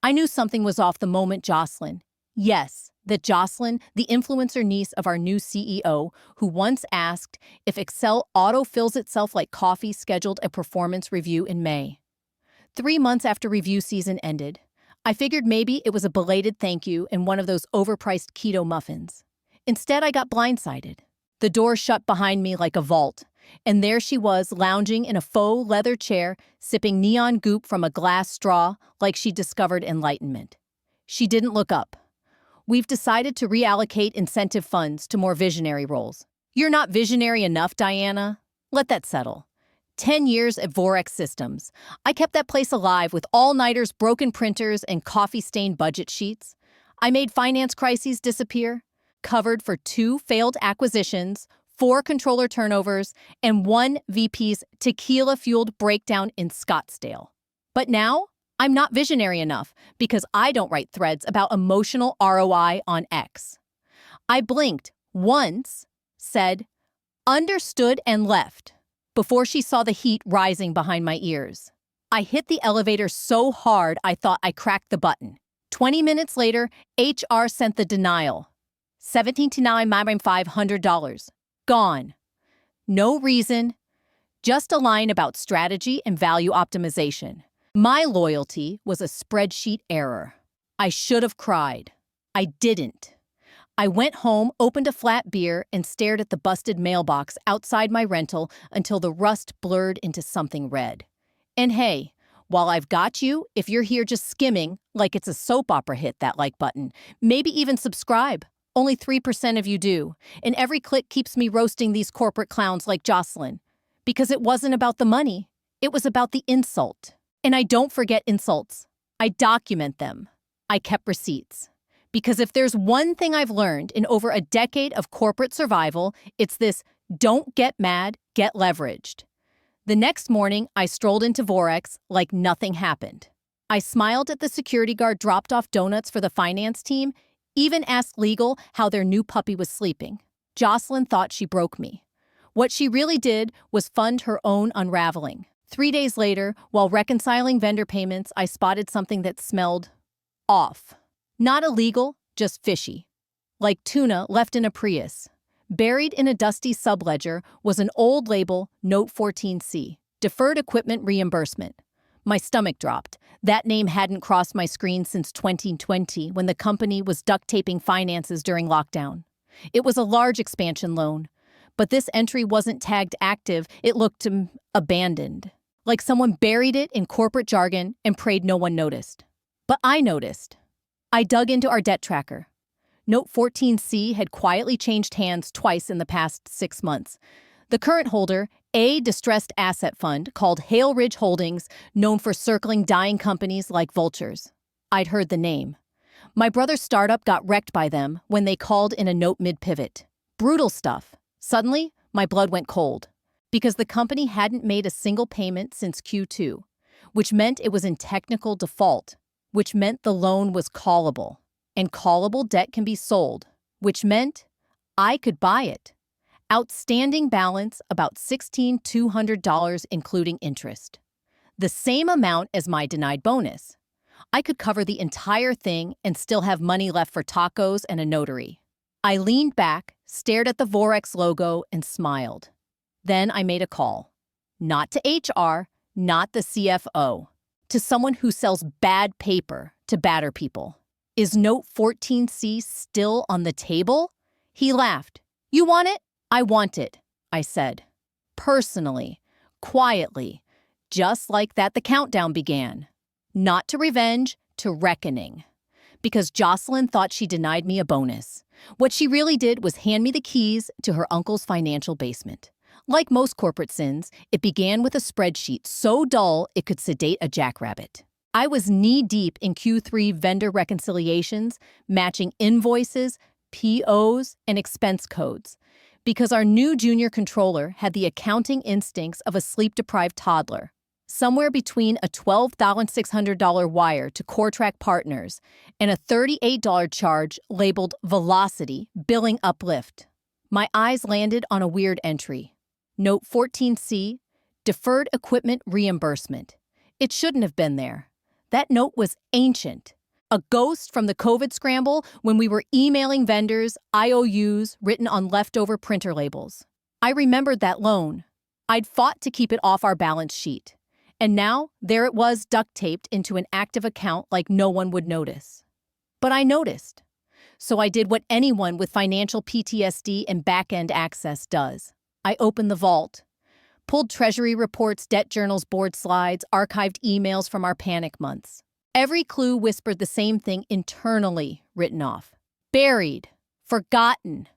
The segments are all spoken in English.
I knew something was off the moment Jocelyn. Yes, that Jocelyn, the influencer niece of our new CEO, who once asked if Excel auto-fills itself like coffee, scheduled a performance review in May. 3 months after review season ended, I figured maybe it was a belated thank you in one of those overpriced keto muffins. Instead, I got blindsided. The door shut behind me like a vault, and there she was lounging in a faux leather chair, sipping neon goop from a glass straw like she'd discovered enlightenment. She didn't look up. We've decided to reallocate incentive funds to more visionary roles. You're not visionary enough, Diana. Let that settle. 10 years at Vorex Systems. I kept that place alive with all-nighters, broken printers, and coffee-stained budget sheets. I made finance crises disappear, covered for 2 failed acquisitions, 4 controller turnovers, and 1 VP's tequila-fueled breakdown in Scottsdale. But now, I'm not visionary enough because I don't write threads about emotional ROI on X. I blinked once, said, understood, and left before she saw the heat rising behind my ears. I hit the elevator so hard I thought I cracked the button. 20 minutes later, HR sent the denial. $17.500. Gone. No reason, just a line about strategy and value optimization. My loyalty was a spreadsheet error. I should have cried. I didn't. I went home, opened a flat beer, and stared at the busted mailbox outside my rental until the rust blurred into something red. And hey, while I've got you, if you're here just skimming, like it's a soap opera, hit that like button. Maybe even subscribe. Only 3% of you do. And every click keeps me roasting these corporate clowns like Jocelyn. Because it wasn't about the money. It was about the insult. And I don't forget insults. I document them. I kept receipts. Because if there's one thing I've learned in over a decade of corporate survival, it's this: don't get mad, get leveraged. The next morning, I strolled into Vorex like nothing happened. I smiled at the security guard, dropped off donuts for the finance team, even asked legal how their new puppy was sleeping. Jocelyn thought she broke me. What she really did was fund her own unraveling. 3 days later, while reconciling vendor payments, I spotted something that smelled off. Not illegal, just fishy. Like tuna left in a Prius. Buried in a dusty subledger was an old label, Note 14C, Deferred Equipment Reimbursement. My stomach dropped. That name hadn't crossed my screen since 2020 when the company was duct taping finances during lockdown. It was a large expansion loan, but this entry wasn't tagged active. It looked abandoned, like someone buried it in corporate jargon and prayed no one noticed. But I noticed. I dug into our debt tracker. Note 14C had quietly changed hands twice in the past 6 months. The current holder, a distressed asset fund called Hale Ridge Holdings, known for circling dying companies like vultures. I'd heard the name. My brother's startup got wrecked by them when they called in a note mid-pivot. Brutal stuff. Suddenly, my blood went cold. Because the company hadn't made a single payment since Q2, which meant it was in technical default, which meant the loan was callable, and callable debt can be sold, which meant I could buy it. Outstanding balance about $1,600 including interest. The same amount as my denied bonus. I could cover the entire thing and still have money left for tacos and a notary. I leaned back, stared at the Vorex logo, and smiled. Then I made a call. Not to HR, not the CFO. To someone who sells bad paper to badder people. Is Note 14C still on the table? He laughed. You want it? I want it, I said. Personally, quietly, just like that the countdown began. Not to revenge, to reckoning. Because Jocelyn thought she denied me a bonus. What she really did was hand me the keys to her uncle's financial basement. Like most corporate sins, it began with a spreadsheet so dull it could sedate a jackrabbit. I was knee-deep in Q3 vendor reconciliations, matching invoices, POs, and expense codes, because our new junior controller had the accounting instincts of a sleep-deprived toddler. Somewhere between a $12,600 wire to CoreTrack partners and a $38 charge labeled Velocity Billing Uplift. My eyes landed on a weird entry. Note 14C, Deferred Equipment Reimbursement. It shouldn't have been there. That note was ancient. A ghost from the COVID scramble when we were emailing vendors IOUs written on leftover printer labels. I remembered that loan. I'd fought to keep it off our balance sheet. And now, there it was duct-taped into an active account like no one would notice. But I noticed. So I did what anyone with financial PTSD and back-end access does. I opened the vault, pulled treasury reports, debt journals, board slides, archived emails from our panic months. Every clue whispered the same thing internally written off. Buried, forgotten,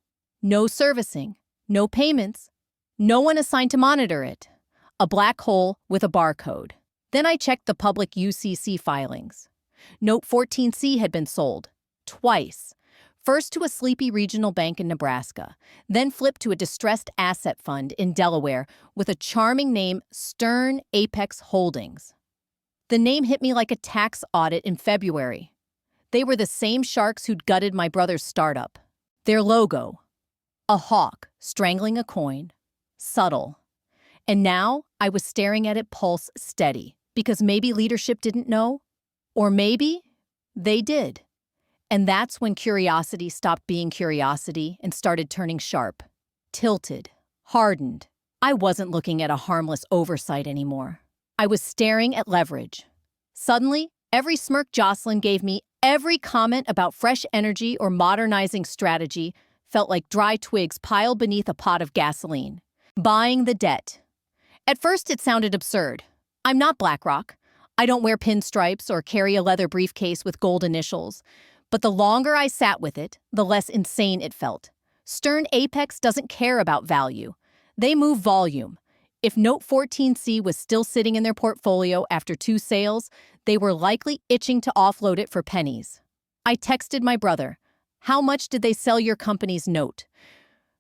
no servicing, no payments, no one assigned to monitor it. A black hole with a barcode. Then I checked the public UCC filings. Note 14C had been sold. Twice. First to a sleepy regional bank in Nebraska, then flipped to a distressed asset fund in Delaware with a charming name, Stern Apex Holdings. The name hit me like a tax audit in February. They were the same sharks who'd gutted my brother's startup. Their logo, a hawk strangling a coin, subtle. And now I was staring at it pulse steady, because maybe leadership didn't know, or maybe they did. And that's when curiosity stopped being curiosity and started turning sharp, tilted, hardened. I wasn't looking at a harmless oversight anymore. I was staring at leverage. Suddenly, every smirk Jocelyn gave me, every comment about fresh energy or modernizing strategy felt like dry twigs piled beneath a pot of gasoline. Buying the debt. At first, it sounded absurd. I'm not BlackRock. I don't wear pinstripes or carry a leather briefcase with gold initials. But the longer I sat with it, the less insane it felt. Stern Apex doesn't care about value. They move volume. If Note 14C was still sitting in their portfolio after 2 sales, they were likely itching to offload it for pennies. I texted my brother, "How much did they sell your company's note?"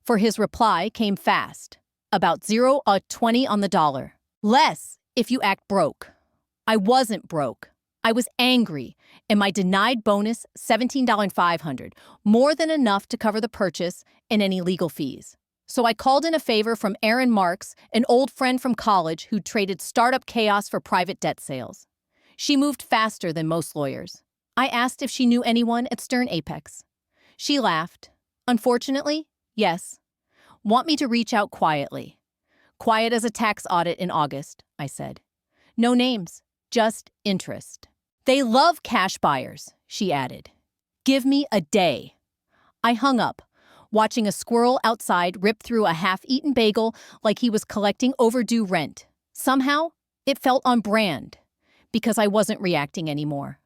For his reply came fast. About 0.20 on the dollar. Less if you act broke. I wasn't broke. I was angry, and my denied bonus, $17,500, more than enough to cover the purchase and any legal fees. So I called in a favor from Erin Marks, an old friend from college who traded startup chaos for private debt sales. She moved faster than most lawyers. I asked if she knew anyone at Stern Apex. She laughed. Unfortunately, yes. Want me to reach out quietly. Quiet as a tax audit in August, I said. No names, just interest. They love cash buyers, she added. Give me a day. I hung up, watching a squirrel outside rip through a half-eaten bagel like he was collecting overdue rent. Somehow, it felt on brand, because I wasn't reacting anymore.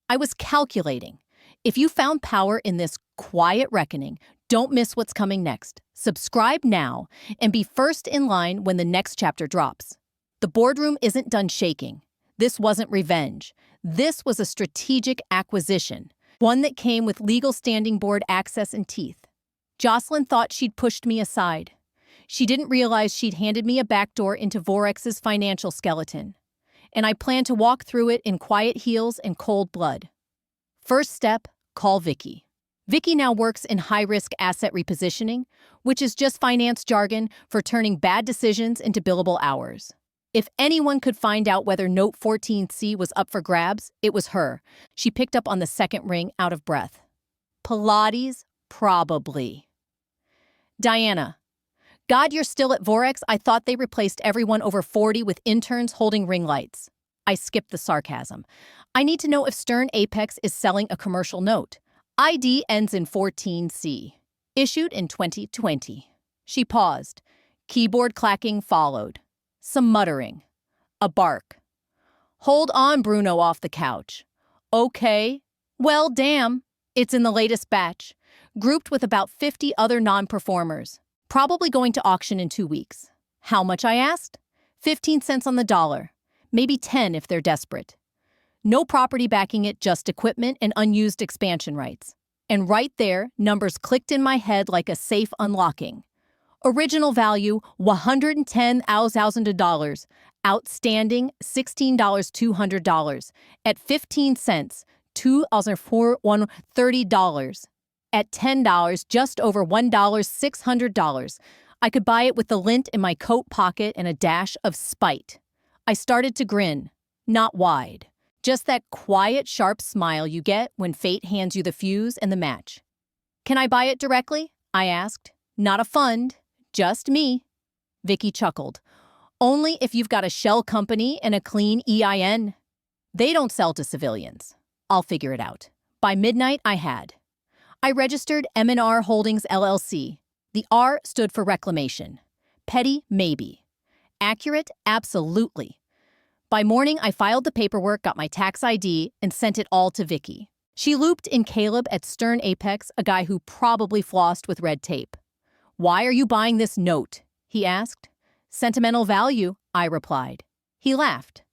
I was calculating. If you found power in this quiet reckoning, don't miss what's coming next. Subscribe now and be first in line when the next chapter drops. The boardroom isn't done shaking. This wasn't revenge. This was a strategic acquisition, one that came with legal standing board access and teeth. Jocelyn thought she'd pushed me aside. She didn't realize she'd handed me a backdoor into Vorex's financial skeleton, and I planned to walk through it in quiet heels and cold blood. First step, call Vicky. Vicky now works in high-risk asset repositioning, which is just finance jargon for turning bad decisions into billable hours. If anyone could find out whether Note 14C was up for grabs, it was her. She picked up on the second ring out of breath. Pilates? Probably. Diana. God, you're still at Vorex? I thought they replaced everyone over 40 with interns holding ring lights. I skipped the sarcasm. I need to know if Stern Apex is selling a commercial note. ID ends in 14C. Issued in 2020. She paused. Keyboard clacking followed. Some muttering. A bark. Hold on, Bruno off the couch. Okay. Well, damn. It's in the latest batch, grouped with about 50 other non-performers. Probably going to auction in 2 weeks. How much, I asked? 15 cents on the dollar. Maybe 10 if they're desperate. No property backing it, just equipment and unused expansion rights. And right there, numbers clicked in my head like a safe unlocking. Original value, $110,000. Outstanding, $16,200. At 15 cents, $2,430. At $10, just over $1,600. I could buy it with the lint in my coat pocket and a dash of spite. I started to grin, not wide, Just that quiet, sharp smile you get when fate hands you the fuse and the match. "Can I buy it directly?" I asked. "Not a fund, just me." Vicky chuckled. "Only if you've got a shell company and a clean EIN. They don't sell to civilians. I'll figure it out." By midnight, I had. I registered M&R Holdings LLC. The R stood for reclamation. Petty, maybe. Accurate, absolutely. By morning, I filed the paperwork, got my tax ID, and sent it all to Vicky. She looped in Caleb at Stern Apex, a guy who probably flossed with red tape. "Why are you buying this note?" he asked. "Sentimental value," I replied. He laughed.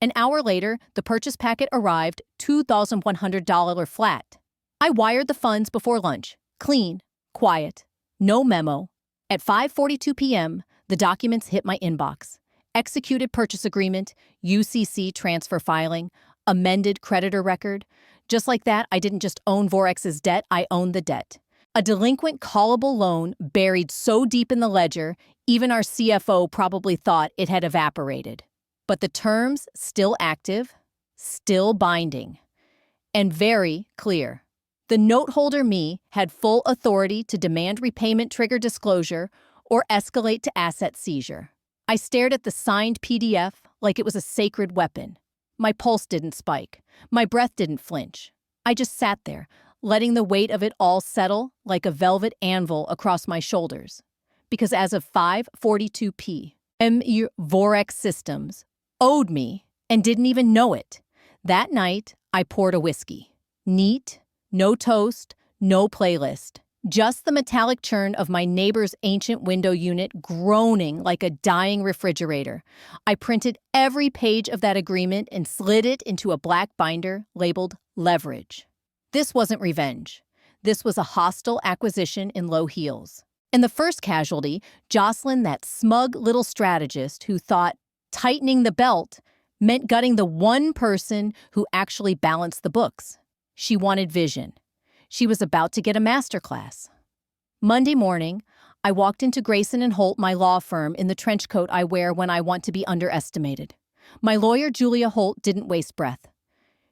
An hour later, the purchase packet arrived, $2,100 flat. I wired the funds before lunch. Clean, quiet, no memo. At 5:42 p.m., the documents hit my inbox. Executed purchase agreement, UCC transfer filing, amended creditor record. Just like that, I didn't just own Vorex's debt, I owned the debt. A delinquent callable loan buried so deep in the ledger, even our CFO probably thought it had evaporated. But the terms still active, still binding, and very clear. The noteholder me had full authority to demand repayment trigger disclosure or escalate to asset seizure. I stared at the signed PDF like it was a sacred weapon. My pulse didn't spike. My breath didn't flinch. I just sat there, letting the weight of it all settle like a velvet anvil across my shoulders. Because as of 5:42 p.m., Vorex Systems owed me and didn't even know it. That night, I poured a whiskey. Neat, no toast, no playlist. Just the metallic churn of my neighbor's ancient window unit groaning like a dying refrigerator. I printed every page of that agreement and slid it into a black binder labeled Leverage. This wasn't revenge. This was a hostile acquisition in low heels. And the first casualty, Jocelyn, that smug little strategist who thought tightening the belt meant gutting the one person who actually balanced the books. She wanted vision. She was about to get a masterclass. Monday morning, I walked into Grayson & Holt, my law firm, in the trench coat I wear when I want to be underestimated. My lawyer, Julia Holt, didn't waste breath.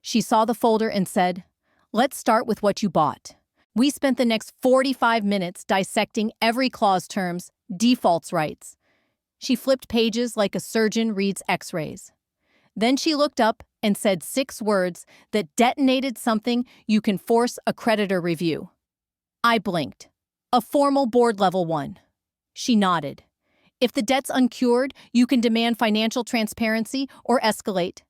She saw the folder and said, "Let's start with what you bought." We spent the next 45 minutes dissecting every clause terms, defaults rights. She flipped pages like a surgeon reads x-rays. Then she looked up and said 6 words that detonated something you can force a creditor review. I blinked. "A formal board level one." She nodded. "If the debt's uncured, you can demand financial transparency or escalate."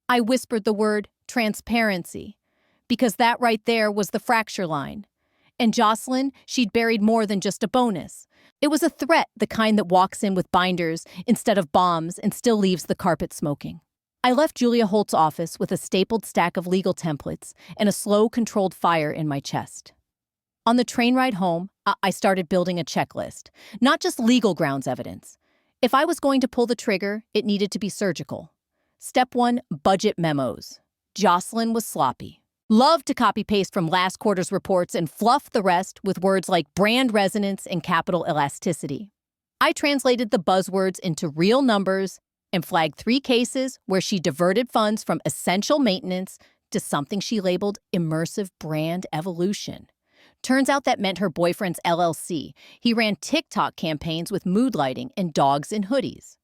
I whispered the word transparency, because that right there was the fracture line. And Jocelyn, she'd buried more than just a bonus. It was a threat, the kind that walks in with binders instead of bombs and still leaves the carpet smoking. I left Julia Holt's office with a stapled stack of legal templates and a slow, controlled fire in my chest. On the train ride home, I started building a checklist, not just legal grounds evidence. If I was going to pull the trigger, it needed to be surgical. Step 1, budget memos. Jocelyn was sloppy. Loved to copy-paste from last quarter's reports and fluff the rest with words like brand resonance and capital elasticity. I translated the buzzwords into real numbers and flagged 3 cases where she diverted funds from essential maintenance to something she labeled immersive brand evolution. Turns out that meant her boyfriend's LLC. He ran TikTok campaigns with mood lighting and dogs in hoodies.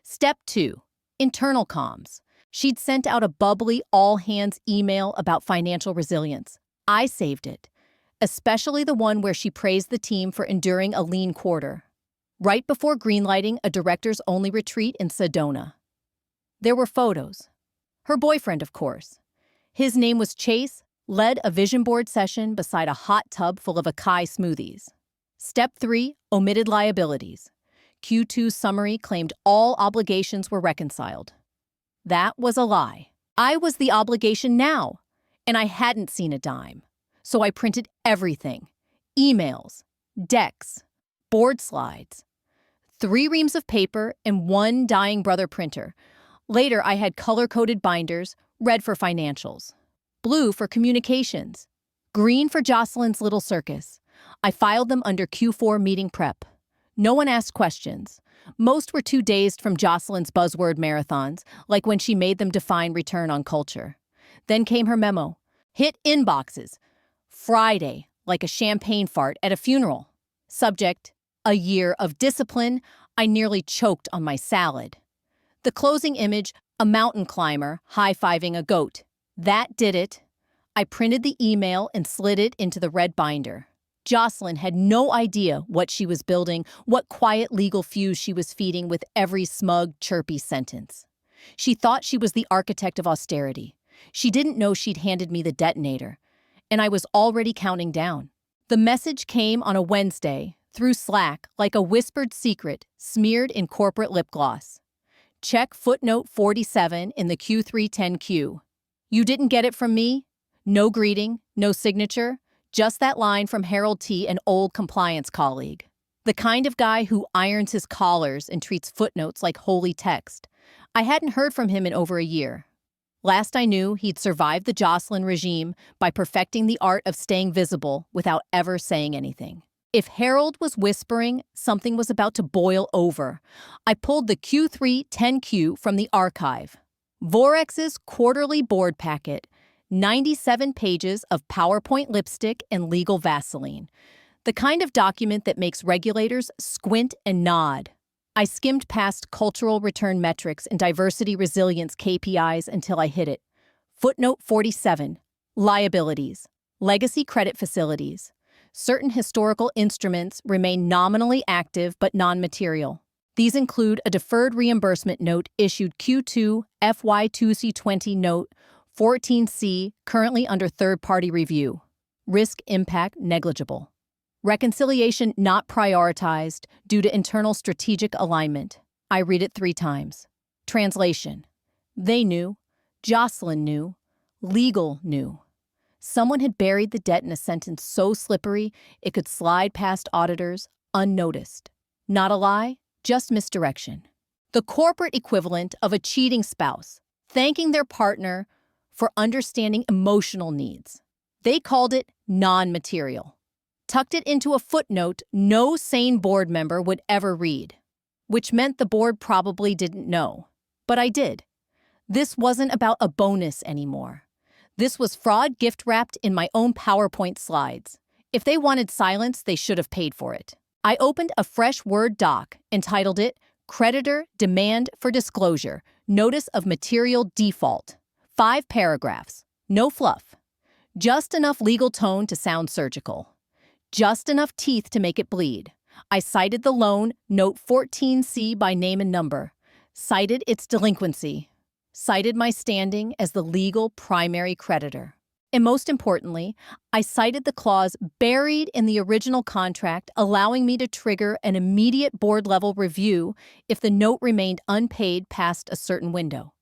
Step 2, internal comms. She'd sent out a bubbly, all-hands email about financial resilience. I saved it, especially the one where she praised the team for enduring a lean quarter, right before greenlighting a directors-only retreat in Sedona. There were photos. Her boyfriend, of course. His name was Chase, led a vision board session beside a hot tub full of acai smoothies. Step 3, omitted liabilities. Q2's summary claimed all obligations were reconciled. That was a lie. I was the obligation now, and I hadn't seen a dime. So I printed everything. Emails, decks, board slides. 3 reams of paper and 1 dying brother printer. Later, I had color-coded binders, red for financials, blue for communications, green for Jocelyn's little circus. I filed them under Q4 meeting prep. No one asked questions. Most were too dazed from Jocelyn's buzzword marathons, like when she made them define return on culture. Then came her memo. Hit inboxes. Friday, like a champagne fart at a funeral. Subject, a year of discipline. I nearly choked on my salad. The closing image, a mountain climber high-fiving a goat. That did it. I printed the email and slid it into the red binder. Jocelyn had no idea what she was building, what quiet legal fuse she was feeding with every smug, chirpy sentence. She thought she was the architect of austerity. She didn't know she'd handed me the detonator, and I was already counting down. The message came on a Wednesday, through Slack, like a whispered secret smeared in corporate lip gloss. Check footnote 47 in the Q310Q. You didn't get it from me? No greeting, no signature, just that line from Harold T., an old compliance colleague. The kind of guy who irons his collars and treats footnotes like holy text. I hadn't heard from him in over a year. Last I knew, he'd survived the Jocelyn regime by perfecting the art of staying visible without ever saying anything. If Harold was whispering, something was about to boil over. I pulled the Q310Q from the archive. Vorex's quarterly board packet, 97 pages of PowerPoint lipstick and legal Vaseline. The kind of document that makes regulators squint and nod. I skimmed past cultural return metrics and diversity resilience KPIs until I hit it. Footnote 47. Liabilities. Legacy credit facilities. Certain historical instruments remain nominally active but non-material. These include a deferred reimbursement note issued Q2 FY2C20 note 14C, currently under third-party review. Risk impact negligible. Reconciliation not prioritized due to internal strategic alignment. I read it 3 times. Translation. They knew. Jocelyn knew. Legal knew. Someone had buried the debt in a sentence so slippery it could slide past auditors unnoticed. Not a lie, just misdirection. The corporate equivalent of a cheating spouse, thanking their partner for understanding emotional needs. They called it non-material. Tucked it into a footnote no sane board member would ever read, which meant the board probably didn't know. But I did. This wasn't about a bonus anymore. This was fraud gift wrapped in my own PowerPoint slides. If they wanted silence, they should have paid for it. I opened a fresh Word doc, entitled it Creditor Demand for Disclosure, Notice of Material Default. 5 paragraphs. No fluff. Just enough legal tone to sound surgical. Just enough teeth to make it bleed. I cited the loan, note 14C by name and number. Cited its delinquency. Cited my standing as the legal primary creditor. And most importantly, I cited the clause buried in the original contract allowing me to trigger an immediate board-level review if the note remained unpaid past a certain window.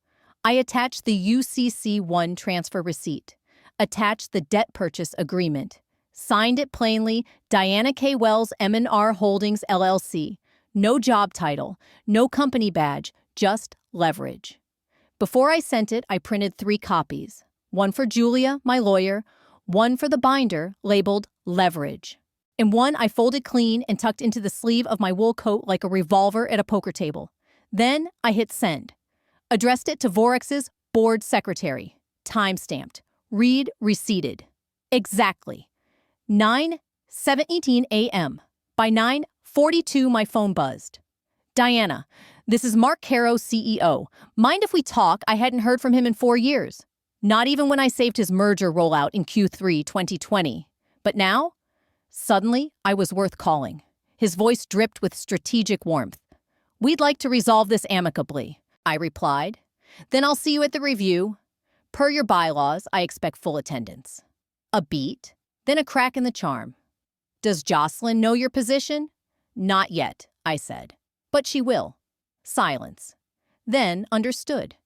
I attached the UCC1 transfer receipt, attached the debt purchase agreement, signed it plainly, Diana K. Wells M&R Holdings LLC. No job title, no company badge, just leverage. Before I sent it, I printed 3 copies. One for Julia, my lawyer, one for the binder labeled leverage. And one I folded clean and tucked into the sleeve of my wool coat like a revolver at a poker table. Then I hit send. Addressed it to Vorex's board secretary. Time-stamped. Read receipted. Exactly. 9:17 a.m. By 9:42, my phone buzzed. Diana, this is Mark Caro, CEO. Mind if we talk? I hadn't heard from him in 4 years. Not even when I saved his merger rollout in Q3 2020. But now? Suddenly, I was worth calling. His voice dripped with strategic warmth. We'd like to resolve this amicably, I replied. Then I'll see you at the review. Per your bylaws, I expect full attendance. A beat, then a crack in the charm. Does Jocelyn know your position? Not yet, I said. But she will. Silence. Then understood.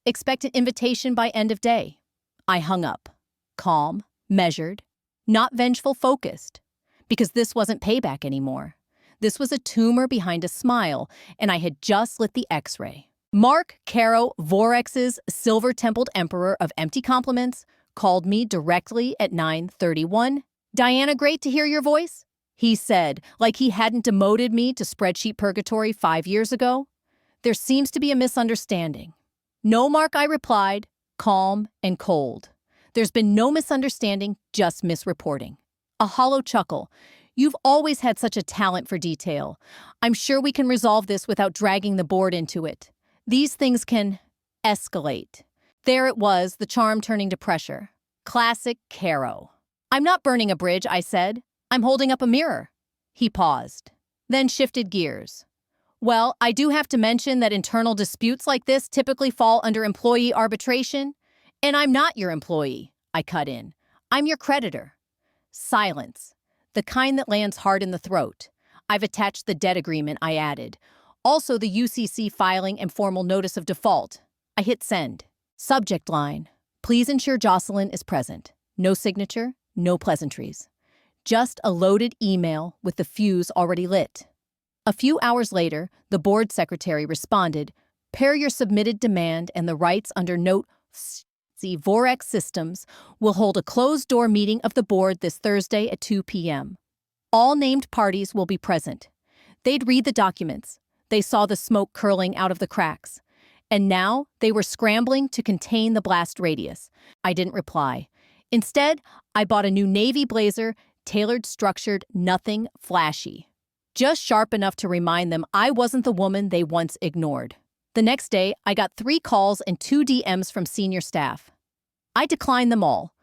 Expect an invitation by end of day. I hung up. Calm, measured, not vengeful focused. Because this wasn't payback anymore. This was a tumor behind a smile, and I had just lit the X-ray. Mark Caro, Vorex's silver-templed emperor of empty compliments, called me directly at 9:31. Diana, great to hear your voice. he said, like he hadn't demoted me to spreadsheet purgatory 5 years ago. There seems to be a misunderstanding. No, Mark, I replied, calm and cold. There's been no misunderstanding, just misreporting. A hollow chuckle. You've always had such a talent for detail. I'm sure we can resolve this without dragging the board into it. These things can escalate. There it was, the charm turning to pressure. Classic Caro. I'm not burning a bridge, I said. I'm holding up a mirror. He paused, then shifted gears. Well, I do have to mention that internal disputes like this typically fall under employee arbitration. And I'm not your employee, I cut in. I'm your creditor. Silence. The kind that lands hard in the throat. I've attached the debt agreement, I added. Also the UCC filing and formal notice of default. I hit send. Subject line. Please ensure Jocelyn is present. No signature, no pleasantries. Just a loaded email with the fuse already lit. A few hours later, the board secretary responded, pair your submitted demand and the rights under note Vorex Systems will hold a closed-door meeting of the board this Thursday at 2 p.m. All named parties will be present. They'd read the documents. They saw the smoke curling out of the cracks. And now they were scrambling to contain the blast radius. I didn't reply. Instead, I bought a new navy blazer, tailored, structured, nothing flashy. Just sharp enough to remind them I wasn't the woman they once ignored. The next day, I got 3 calls and 2 DMs from senior staff. I declined them all,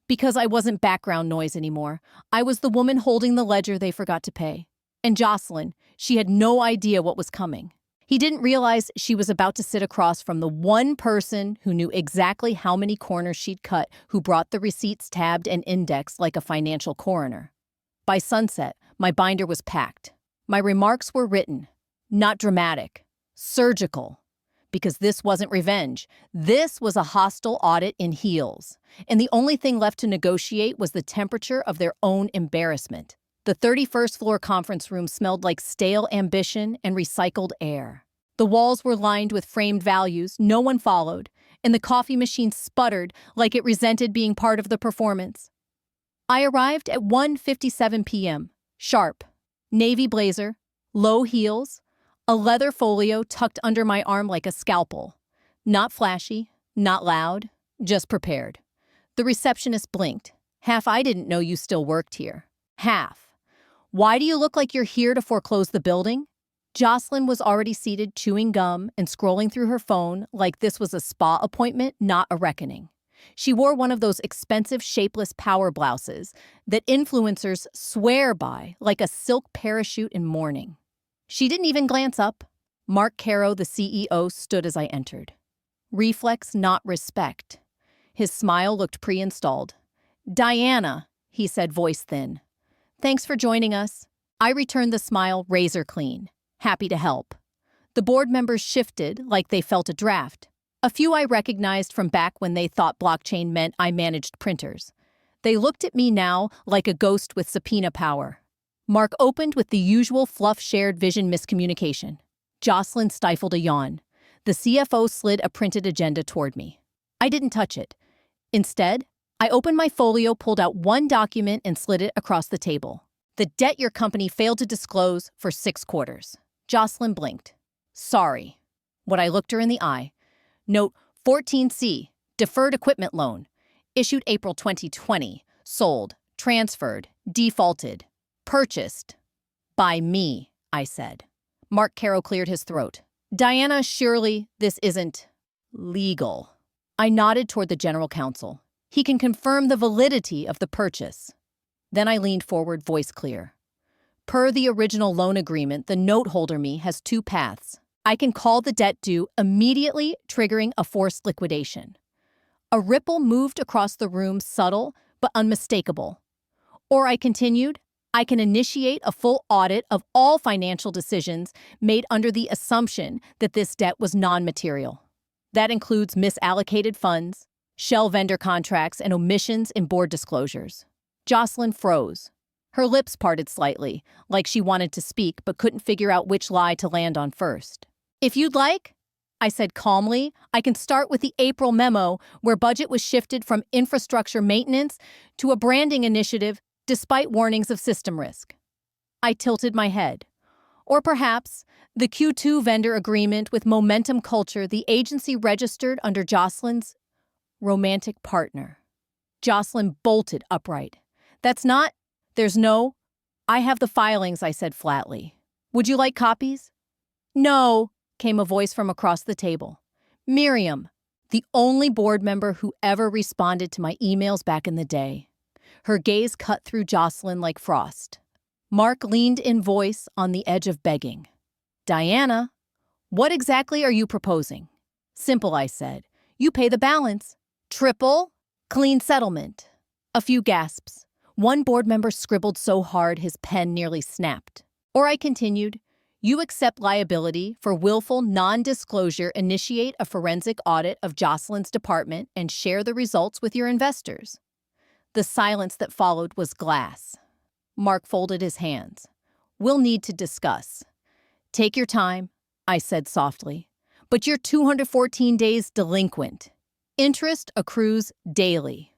because I wasn't background noise anymore. I was the woman holding the ledger they forgot to pay. And Jocelyn, she had no idea what was coming. He didn't realize she was about to sit across from the one person who knew exactly how many corners she'd cut, who brought the receipts tabbed and indexed like a financial coroner. By sunset, my binder was packed. My remarks were written, not dramatic, surgical. Because this wasn't revenge. This was a hostile audit in heels. And the only thing left to negotiate was the temperature of their own embarrassment. The 31st floor conference room smelled like stale ambition and recycled air. The walls were lined with framed values no one followed, and the coffee machine sputtered like it resented being part of the performance. I arrived at 1:57 p.m., sharp, navy blazer, low heels, a leather folio tucked under my arm like a scalpel. Not flashy, not loud, just prepared. The receptionist blinked. Half, I didn't know you still worked here. Half, why do you look like you're here to foreclose the building? Jocelyn was already seated chewing gum and scrolling through her phone like this was a spa appointment, not a reckoning. She wore one of those expensive shapeless power blouses that influencers swear by, like a silk parachute in mourning. She didn't even glance up. Mark Caro, the CEO, stood as I entered. Reflex, not respect. His smile looked pre-installed. Diana, he said, voice thin. Thanks for joining us. I returned the smile razor clean. Happy to help. The board members shifted like they felt a draft. A few I recognized from back when they thought blockchain meant I managed printers. They looked at me now like a ghost with subpoena power. Mark opened with the usual fluff shared vision miscommunication. Jocelyn stifled a yawn. The CFO slid a printed agenda toward me. I didn't touch it. Instead, I opened my folio, pulled out one document, and slid it across the table. The debt your company failed to disclose for 6 quarters. Jocelyn blinked. Sorry. What I looked her in the eye. Note 14C, deferred equipment loan. Issued April 2020. Sold, transferred, defaulted. Purchased. By me, I said. Mark Caro cleared his throat. Diana, surely this isn't legal. I nodded toward the general counsel. He can confirm the validity of the purchase. Then I leaned forward, voice clear. Per the original loan agreement, the note holder me has 2 paths. I can call the debt due immediately, triggering a forced liquidation. A ripple moved across the room, subtle but unmistakable. Or I continued, I can initiate a full audit of all financial decisions made under the assumption that this debt was non-material. That includes misallocated funds, shell vendor contracts, and omissions in board disclosures. Jocelyn froze. Her lips parted slightly, like she wanted to speak but couldn't figure out which lie to land on first. If you'd like, I said calmly, I can start with the April memo where budget was shifted from infrastructure maintenance to a branding initiative despite warnings of system risk. I tilted my head. Or perhaps the Q2 vendor agreement with Momentum Culture, the agency registered under Jocelyn's romantic partner. Jocelyn bolted upright. There's no. I have the filings, I said flatly. Would you like copies? No, came a voice from across the table. Miriam, the only board member who ever responded to my emails back in the day. Her gaze cut through Jocelyn like frost. Mark leaned in voice on the edge of begging. Diana, what exactly are you proposing? Simple, I said. You pay the balance. Triple, clean settlement. A few gasps. One board member scribbled so hard his pen nearly snapped. Or I continued, you accept liability for willful non-disclosure, initiate a forensic audit of Jocelyn's department, and share the results with your investors. The silence that followed was glass. Mark folded his hands. We'll need to discuss. Take your time, I said softly. But you're 214 days delinquent. Interest accrues daily.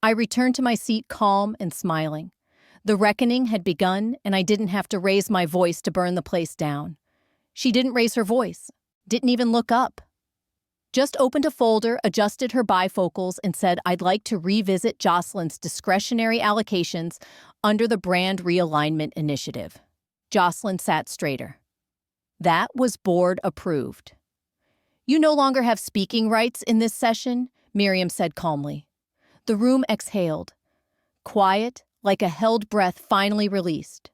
I returned to my seat calm and smiling. The reckoning had begun, and I didn't have to raise my voice to burn the place down. She didn't raise her voice, didn't even look up. Just opened a folder, adjusted her bifocals, and said I'd like to revisit Jocelyn's discretionary allocations under the brand realignment initiative. Jocelyn sat straighter. That was board approved. You no longer have speaking rights in this session, Miriam said calmly. The room exhaled. Quiet, like a held breath finally released.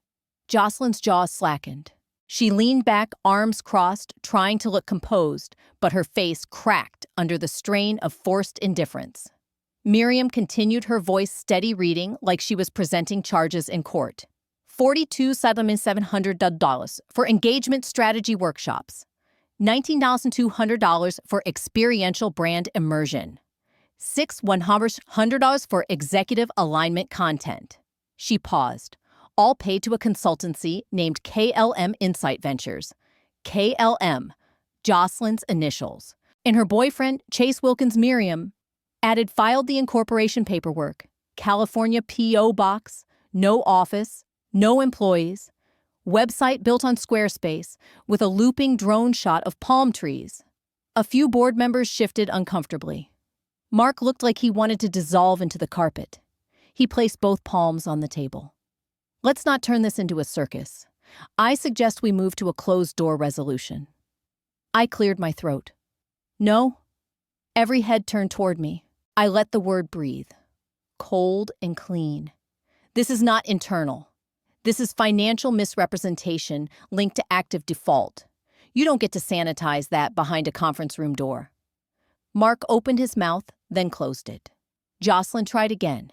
Jocelyn's jaw slackened. She leaned back, arms crossed, trying to look composed, but her face cracked under the strain of forced indifference. Miriam continued, her voice steady, reading like she was presenting charges in court. $42,700 for engagement strategy workshops. $19,200 for experiential brand immersion. $6,100 for executive alignment content. She paused. All paid to a consultancy named KLM Insight Ventures. KLM, Jocelyn's initials. And her boyfriend, Chase Wilkins Miriam, filed the incorporation paperwork. California P.O. Box, no office, no employees. Website built on Squarespace with a looping drone shot of palm trees. A few board members shifted uncomfortably. Mark looked like he wanted to dissolve into the carpet. He placed both palms on the table. Let's not turn this into a circus. I suggest we move to a closed-door resolution. I cleared my throat. No. Every head turned toward me. I let the word breathe. Cold and clean. This is not internal. This is financial misrepresentation linked to active default. You don't get to sanitize that behind a conference room door. Mark opened his mouth, then closed it. Jocelyn tried again.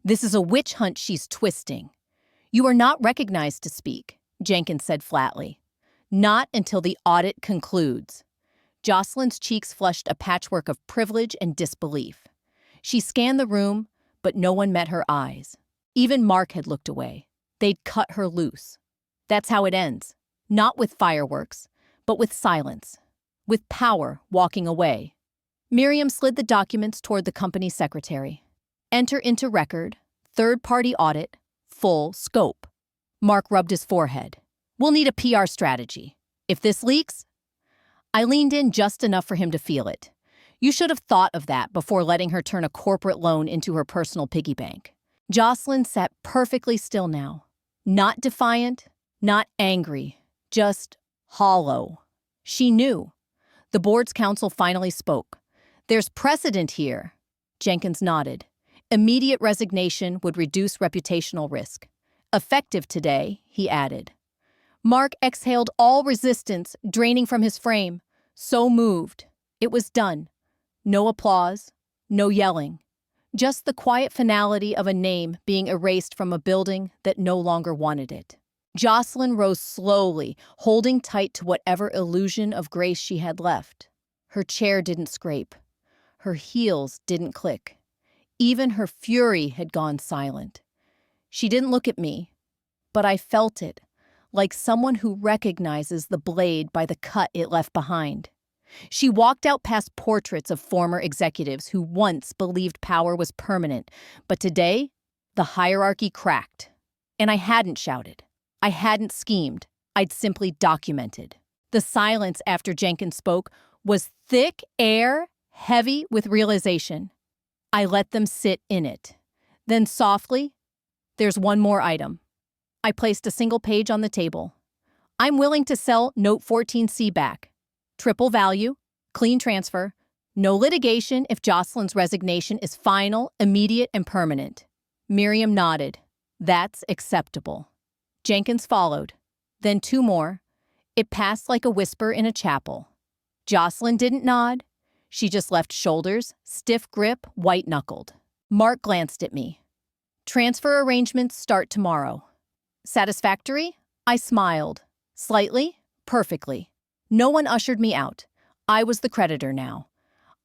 This is a witch hunt she's twisting. You are not recognized to speak, Jenkins said flatly. Not until the audit concludes. Jocelyn's cheeks flushed a patchwork of privilege and disbelief. She scanned the room, but no one met her eyes. Even Mark had looked away. They'd cut her loose. That's how it ends. Not with fireworks, but with silence. With power walking away. Miriam slid the documents toward the company secretary. Enter into record, third-party audit, full scope. Mark rubbed his forehead. We'll need a PR strategy. If this leaks... I leaned in just enough for him to feel it. You should have thought of that before letting her turn a corporate loan into her personal piggy bank. Jocelyn sat perfectly still now. Not defiant, not angry, just hollow. She knew. The board's counsel finally spoke. There's precedent here. Jenkins nodded. Immediate resignation would reduce reputational risk. Effective today, he added. Mark exhaled all resistance, draining from his frame. So moved. It was done. No applause, no yelling. Just the quiet finality of a name being erased from a building that no longer wanted it. Jocelyn rose slowly, holding tight to whatever illusion of grace she had left. Her chair didn't scrape. Her heels didn't click. Even her fury had gone silent. She didn't look at me, but I felt it, like someone who recognizes the blade by the cut it left behind. She walked out past portraits of former executives who once believed power was permanent, but today, the hierarchy cracked. And I hadn't shouted. I hadn't schemed. I'd simply documented. The silence after Jenkins spoke was thick air, heavy with realization. I let them sit in it. Then softly, "There's one more item." I placed a single page on the table. "I'm willing to sell Note 14C back. Triple value, clean transfer, no litigation if Jocelyn's resignation is final, immediate, and permanent." Miriam nodded. "That's acceptable." Jenkins followed. Then two more. It passed like a whisper in a chapel. Jocelyn didn't nod. She just left shoulders, stiff grip, white-knuckled. Mark glanced at me. "Transfer arrangements start tomorrow." Satisfactory? I smiled. Slightly? Perfectly. No one ushered me out. I was the creditor now.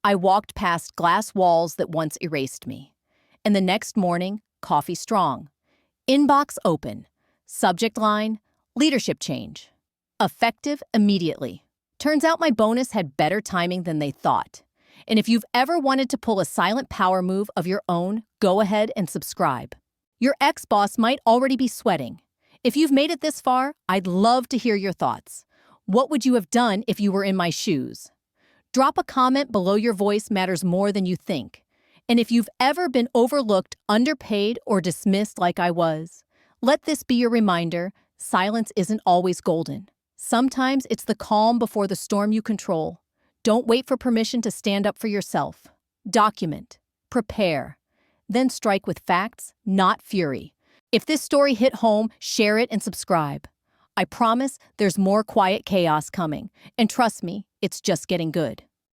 I walked past glass walls that once erased me. And the next morning, coffee strong. Inbox open. Subject line, leadership change. Effective immediately. Turns out my bonus had better timing than they thought. And if you've ever wanted to pull a silent power move of your own, go ahead and subscribe. Your ex-boss might already be sweating. If you've made it this far, I'd love to hear your thoughts. What would you have done if you were in my shoes? Drop a comment below. Your voice matters more than you think. And if you've ever been overlooked, underpaid, or dismissed like I was, let this be your reminder: silence isn't always golden. Sometimes it's the calm before the storm you control. Don't wait for permission to stand up for yourself. Document. Prepare. Then strike with facts, not fury. If this story hit home, share it and subscribe. I promise there's more quiet chaos coming. And trust me, it's just getting good.